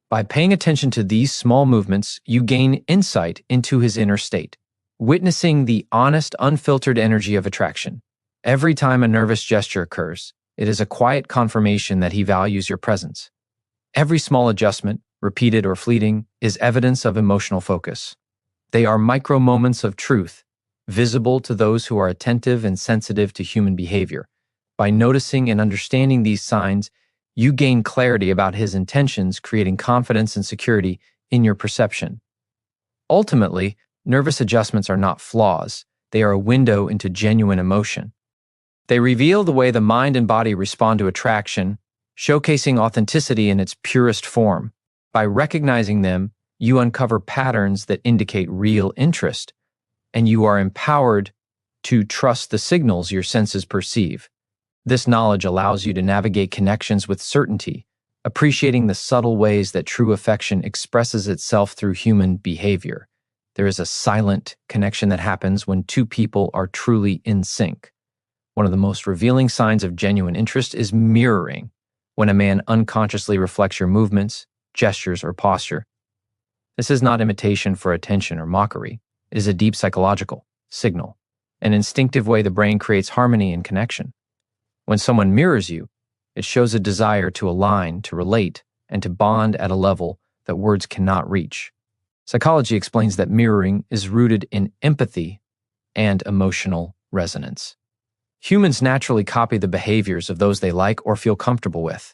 By paying attention to these small movements, you gain insight into his inner state, witnessing the honest, unfiltered energy of attraction. Every time a nervous gesture occurs, it is a quiet confirmation that he values your presence. Every small adjustment, repeated or fleeting, is evidence of emotional focus. They are micro moments of truth, visible to those who are attentive and sensitive to human behavior. By noticing and understanding these signs, you gain clarity about his intentions, creating confidence and security in your perception. Ultimately, nervous adjustments are not flaws. They are a window into genuine emotion. They reveal the way the mind and body respond to attraction, showcasing authenticity in its purest form. By recognizing them, you uncover patterns that indicate real interest, and you are empowered to trust the signals your senses perceive. This knowledge allows you to navigate connections with certainty, appreciating the subtle ways that true affection expresses itself through human behavior. There is a silent connection that happens when two people are truly in sync. One of the most revealing signs of genuine interest is mirroring, when a man unconsciously reflects your movements, gestures, or posture. This is not imitation for attention or mockery. It is a deep psychological signal, an instinctive way the brain creates harmony and connection. When someone mirrors you, it shows a desire to align, to relate, and to bond at a level that words cannot reach. Psychology explains that mirroring is rooted in empathy and emotional resonance. Humans naturally copy the behaviors of those they like or feel comfortable with.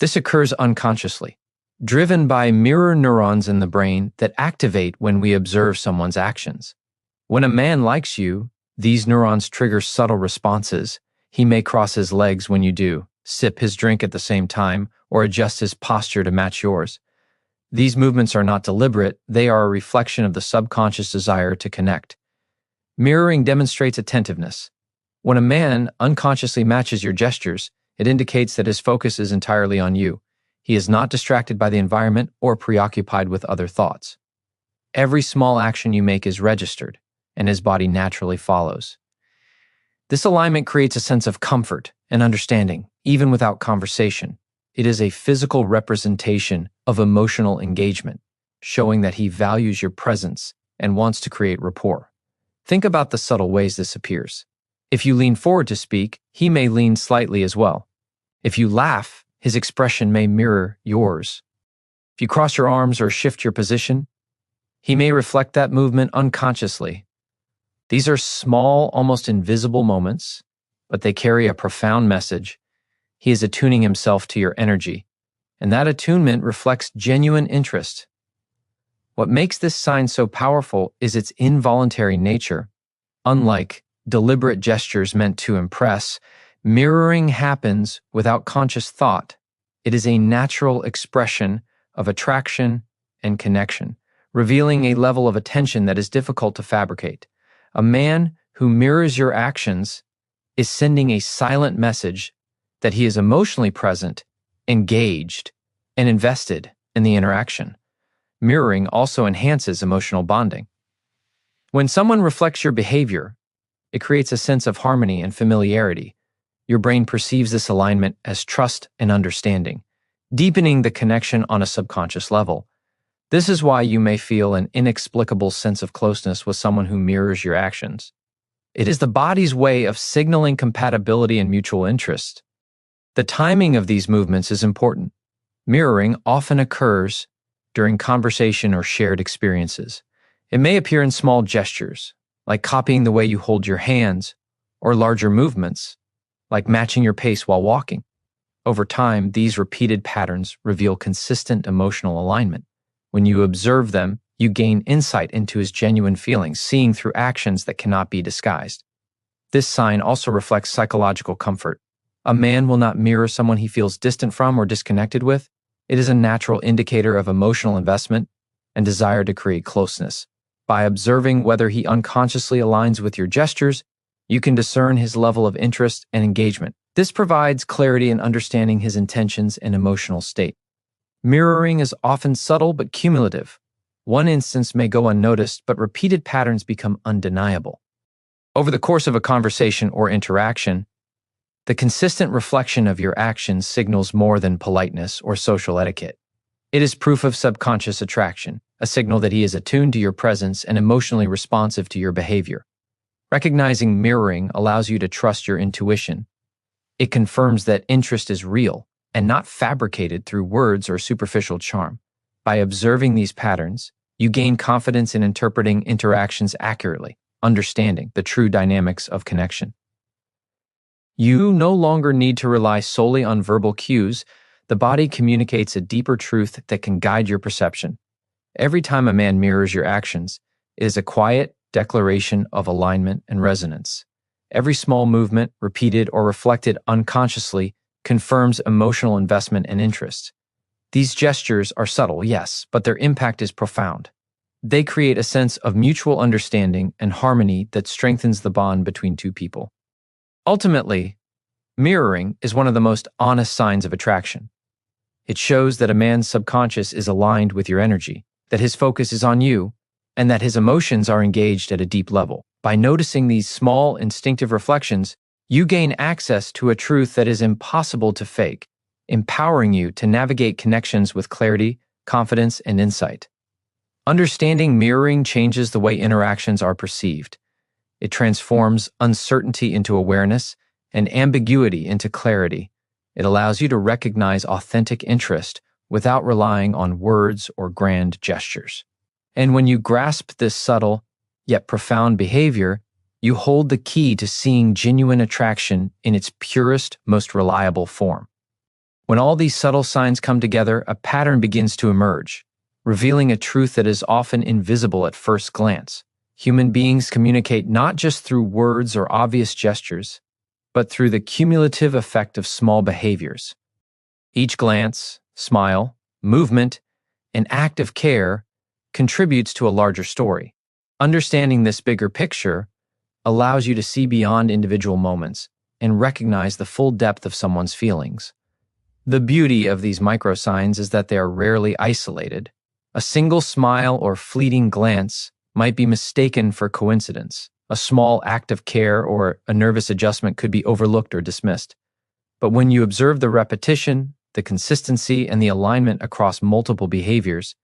This occurs unconsciously, driven by mirror neurons in the brain that activate when we observe someone's actions. When a man likes you, these neurons trigger subtle responses. He may cross his legs when you do, sip his drink at the same time, or adjust his posture to match yours. These movements are not deliberate, they are a reflection of the subconscious desire to connect. Mirroring demonstrates attentiveness. When a man unconsciously matches your gestures, it indicates that his focus is entirely on you. He is not distracted by the environment or preoccupied with other thoughts. Every small action you make is registered, and his body naturally follows. This alignment creates a sense of comfort and understanding, even without conversation. It is a physical representation of emotional engagement, showing that he values your presence and wants to create rapport. Think about the subtle ways this appears. If you lean forward to speak, he may lean slightly as well. If you laugh, his expression may mirror yours. If you cross your arms or shift your position, he may reflect that movement unconsciously. These are small, almost invisible moments, but they carry a profound message. He is attuning himself to your energy, and that attunement reflects genuine interest. What makes this sign so powerful is its involuntary nature. Unlike deliberate gestures meant to impress, mirroring happens without conscious thought. It is a natural expression of attraction and connection, revealing a level of attention that is difficult to fabricate. A man who mirrors your actions is sending a silent message that he is emotionally present, engaged, and invested in the interaction. Mirroring also enhances emotional bonding. When someone reflects your behavior, it creates a sense of harmony and familiarity. Your brain perceives this alignment as trust and understanding, deepening the connection on a subconscious level. This is why you may feel an inexplicable sense of closeness with someone who mirrors your actions. It is the body's way of signaling compatibility and mutual interest. The timing of these movements is important. Mirroring often occurs during conversation or shared experiences. It may appear in small gestures, like copying the way you hold your hands, or larger movements, like matching your pace while walking. Over time, these repeated patterns reveal consistent emotional alignment. When you observe them, you gain insight into his genuine feelings, seeing through actions that cannot be disguised. This sign also reflects psychological comfort. A man will not mirror someone he feels distant from or disconnected with. It is a natural indicator of emotional investment and desire to create closeness. By observing whether he unconsciously aligns with your gestures, you can discern his level of interest and engagement. This provides clarity in understanding his intentions and emotional state. Mirroring is often subtle but cumulative. One instance may go unnoticed, but repeated patterns become undeniable. Over the course of a conversation or interaction, the consistent reflection of your actions signals more than politeness or social etiquette. It is proof of subconscious attraction, a signal that he is attuned to your presence and emotionally responsive to your behavior. Recognizing mirroring allows you to trust your intuition. It confirms that interest is real, and not fabricated through words or superficial charm. By observing these patterns, you gain confidence in interpreting interactions accurately, understanding the true dynamics of connection. You no longer need to rely solely on verbal cues. The body communicates a deeper truth that can guide your perception. Every time a man mirrors your actions, it is a quiet declaration of alignment and resonance. Every small movement, repeated or reflected unconsciously, confirms emotional investment and interest. These gestures are subtle, yes, but their impact is profound. They create a sense of mutual understanding and harmony that strengthens the bond between two people. Ultimately, mirroring is one of the most honest signs of attraction. It shows that a man's subconscious is aligned with your energy, that his focus is on you, and that his emotions are engaged at a deep level. By noticing these small, instinctive reflections, you gain access to a truth that is impossible to fake, empowering you to navigate connections with clarity, confidence, and insight. Understanding mirroring changes the way interactions are perceived. It transforms uncertainty into awareness and ambiguity into clarity. It allows you to recognize authentic interest without relying on words or grand gestures. And when you grasp this subtle, yet profound behavior, you hold the key to seeing genuine attraction in its purest, most reliable form. When all these subtle signs come together, a pattern begins to emerge, revealing a truth that is often invisible at first glance. Human beings communicate not just through words or obvious gestures, but through the cumulative effect of small behaviors. Each glance, smile, movement, and act of care contributes to a larger story. Understanding this bigger picture allows you to see beyond individual moments and recognize the full depth of someone's feelings. The beauty of these microsigns is that they are rarely isolated. A single smile or fleeting glance might be mistaken for coincidence. A small act of care or a nervous adjustment could be overlooked or dismissed. But when you observe the repetition, the consistency, and the alignment across multiple behaviors,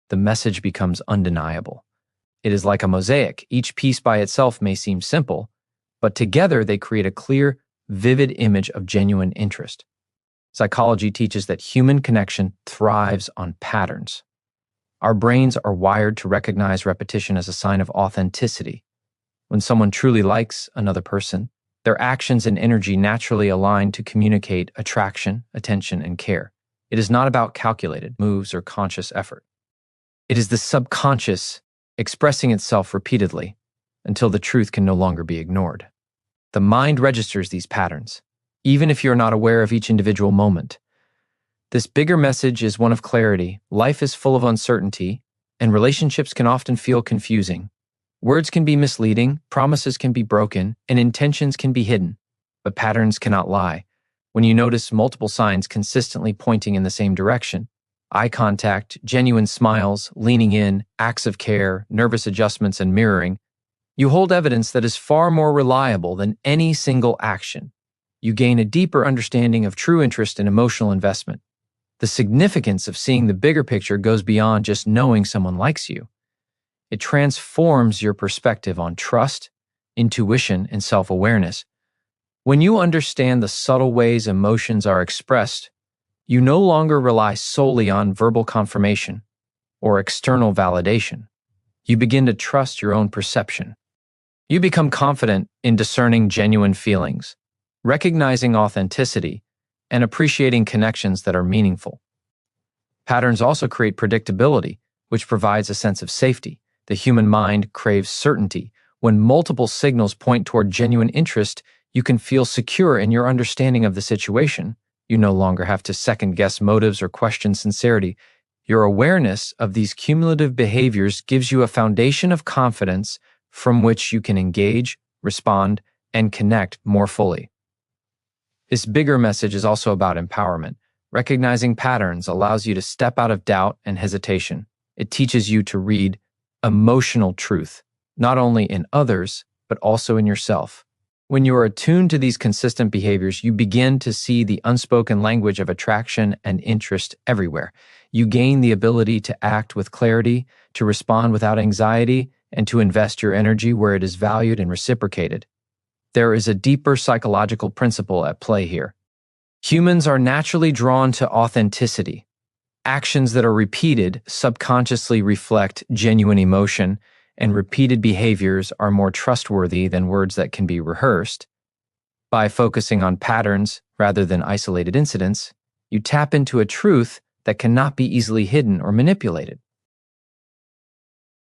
the message becomes undeniable. It is like a mosaic. Each piece by itself may seem simple, but together they create a clear, vivid image of genuine interest. Psychology teaches that human connection thrives on patterns. Our brains are wired to recognize repetition as a sign of authenticity. When someone truly likes another person, their actions and energy naturally align to communicate attraction, attention, and care. It is not about calculated moves or conscious effort. It is the subconscious expressing itself repeatedly until the truth can no longer be ignored. The mind registers these patterns, even if you're not aware of each individual moment. This bigger message is one of clarity. Life is full of uncertainty, and relationships can often feel confusing. Words can be misleading, promises can be broken, and intentions can be hidden, but patterns cannot lie. When you notice multiple signs consistently pointing in the same direction, eye contact, genuine smiles, leaning in, acts of care, nervous adjustments, and mirroring, you hold evidence that is far more reliable than any single action. You gain a deeper understanding of true interest and emotional investment. The significance of seeing the bigger picture goes beyond just knowing someone likes you. It transforms your perspective on trust, intuition, and self-awareness. When you understand the subtle ways emotions are expressed, you no longer rely solely on verbal confirmation or external validation. You begin to trust your own perception. You become confident in discerning genuine feelings, recognizing authenticity, and appreciating connections that are meaningful. Patterns also create predictability, which provides a sense of safety. The human mind craves certainty. When multiple signals point toward genuine interest, you can feel secure in your understanding of the situation. You no longer have to second-guess motives or question sincerity. Your awareness of these cumulative behaviors gives you a foundation of confidence from which you can engage, respond, and connect more fully. This bigger message is also about empowerment. Recognizing patterns allows you to step out of doubt and hesitation. It teaches you to read emotional truth, not only in others, but also in yourself. When you are attuned to these consistent behaviors, you begin to see the unspoken language of attraction and interest everywhere. You gain the ability to act with clarity, to respond without anxiety, and to invest your energy where it is valued and reciprocated. There is a deeper psychological principle at play here. Humans are naturally drawn to authenticity. Actions that are repeated subconsciously reflect genuine emotion, and repeated behaviors are more trustworthy than words that can be rehearsed. By focusing on patterns rather than isolated incidents, you tap into a truth that cannot be easily hidden or manipulated.